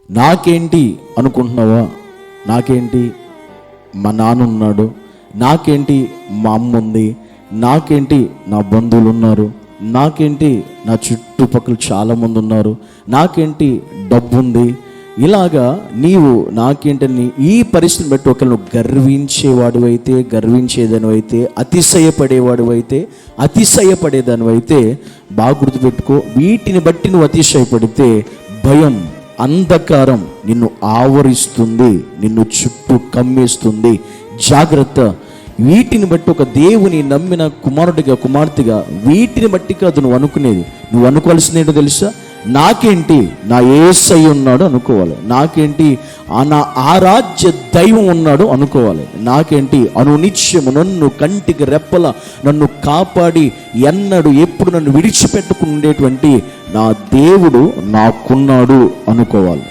నాకేంటి అనుకుంటున్నావా? నాకేంటి మా నాన్న ఉన్నాడు, నాకేంటి మా అమ్మ ఉంది, నాకేంటి నా బంధువులు ఉన్నారు, నాకేంటి నా చుట్టుపక్కల చాలామంది ఉన్నారు, నాకేంటి డబ్బు ఉంది, ఇలాగా నీవు నాకేంటని ఈ పరిస్థితిని బట్టి ఒకవేళ నువ్వు గర్వించేవాడు అయితే, గర్వించేదాని అయితే, అతిశయపడేవాడు అయితే, అతిశయపడేదాని అయితే బాగా గుర్తుపెట్టుకో. వీటిని బట్టి నువ్వు అతిశయపడితే భయం, అంధకారం నిన్ను ఆవరిస్తుంది, నిన్ను చుట్టూ కమ్మేస్తుంది. జాగ్రత్త. వీటిని బట్టి ఒక దేవుని నమ్మిన కుమారుడిగా, కుమార్తెగా వీటిని బట్టి కాదు నువ్వు అనుకునేది. నువ్వు అనుకోవాల్సింది ఏంటో తెలుసా? నాకేంటి నా యేసయ్య ఉన్నాడు అనుకోవాలి. నాకేంటి నా ఆరాధ్య దైవం ఉన్నాడు అనుకోవాలి. నాకేంటి అనునిత్యము నన్ను కంటికి రెప్పల నన్ను కాపాడి ఎన్నడు ఎప్పుడు నన్ను విడిచిపెట్టుకునేటువంటి నా దేవుడు నాకున్నాడు అనుకోవాలి.